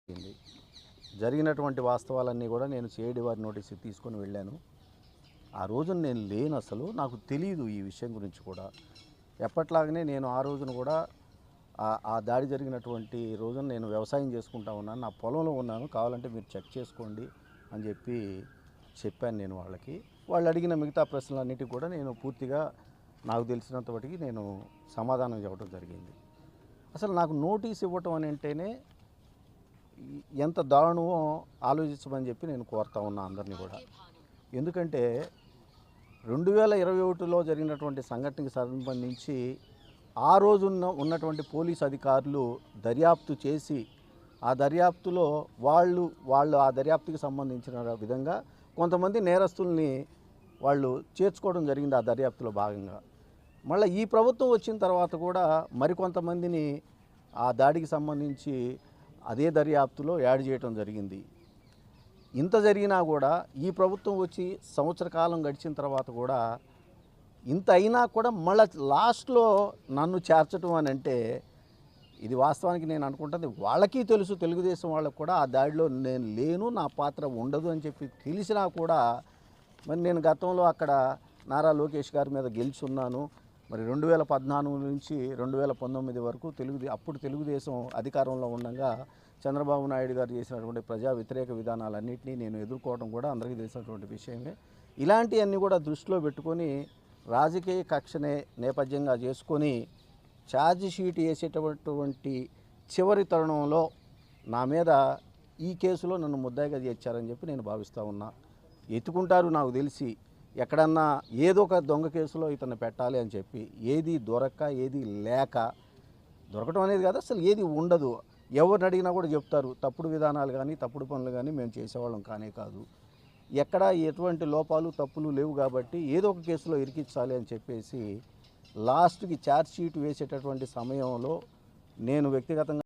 జరిగింది. జరిగినటువంటి వాస్తవాలన్నీ కూడా నేను సిఐడి వారి నోటీస్‌కి తీసుకొని వెళ్ళాను. ఆ రోజున నేను లేను, అసలు నాకు తెలీదు ఈ విషయం గురించి కూడా. ఎప్పట్లాగనే నేను ఆ రోజున కూడా ఆ దాడి జరిగినటువంటి రోజున నేను వ్యవసాయం చేసుకుంటా ఉన్నాను. నా పొలంలో ఉన్నాను, కావాలంటే మీరు చెక్ చేసుకోండి అని చెప్పాను నేను వాళ్ళకి. వాళ్ళు అడిగిన మిగతా ప్రశ్నలన్నిటికి కూడా నేను పూర్తిగా నాకు తెలిసినంత మటుకి నేను సమాధానం చెప్పడం జరిగింది. అసలు నాకు నోటీస్ ఇవ్వటం అని అంటేనే ఎంత దారుణమో ఆలోచించమని చెప్పి నేను కోరుతా ఉన్నా అందరినీ కూడా. ఎందుకంటే 2021లో జరిగినటువంటి సంఘటనకి సంబంధించి ఆ రోజు ఉన్నటువంటి పోలీసు అధికారులు దర్యాప్తు చేసి ఆ దర్యాప్తులో వాళ్ళు ఆ దర్యాప్తుకి సంబంధించిన విధంగా కొంతమంది నేరస్తుల్ని వాళ్ళు చేర్చుకోవడం జరిగింది ఆ దర్యాప్తులో భాగంగా. మళ్ళీ ఈ ప్రభుత్వం వచ్చిన తర్వాత కూడా మరికొంతమందిని ఆ దాడికి సంబంధించి అదే దర్యాప్తులో యాడ్ చేయడం జరిగింది. ఇంత జరిగినా కూడా ఈ ప్రభుత్వం వచ్చి సంవత్సర కాలం గడిచిన తర్వాత కూడా ఇంత అయినా కూడా మళ్ళీ లాస్ట్లో నన్ను చేర్చడం అని అంటే ఇది వాస్తవానికి నేను అనుకుంటుంది వాళ్ళకి తెలుసు, తెలుగుదేశం వాళ్ళకు కూడా ఆ దాడిలో నేను లేను, నా పాత్ర ఉండదు అని చెప్పి తెలిసినా కూడా మరి నేను గతంలో అక్కడ నారా లోకేష్ గారి మీద గెలుచున్నాను. మరి 2014 నుంచి 2019 వరకు అప్పుడు తెలుగుదేశం అధికారంలో ఉండగా చంద్రబాబు నాయుడు గారు చేసినటువంటి ప్రజా వ్యతిరేక విధానాలన్నింటినీ నేను ఎదుర్కోవడం కూడా అందరికీ తెలిసినటువంటి విషయమే. ఇలాంటివన్నీ కూడా దృష్టిలో పెట్టుకొని రాజకీయ కక్షనే నేపథ్యంగా చేసుకొని ఛార్జ్ షీట్ వేసేటటువంటి చివరి తరుణంలో నా మీద ఈ కేసులో నన్ను ముద్దాయిగా చేర్చారని చెప్పి నేను భావిస్తూ ఉన్నా. ఎత్తుకుంటారు నాకు తెలిసి, ఎక్కడన్నా ఏదో ఒక దొంగ కేసులో ఇతన్ని పెట్టాలి అని చెప్పి. ఏది దొరక్క, ఏది లేక, దొరకటం అనేది కాదు, అసలు ఏది ఉండదు. ఎవరిని అడిగినా కూడా చెప్తారు తప్పుడు విధానాలు కానీ తప్పుడు పనులు కానీ మేము చేసేవాళ్ళం కానే కాదు. ఎక్కడ ఎటువంటి లోపాలు తప్పులు లేవు కాబట్టి ఏదో ఒక కేసులో ఇరికించాలి అని చెప్పేసి లాస్ట్కి ఛార్జ్ షీట్ వేసేటటువంటి సమయంలో నేను వ్యక్తిగతంగా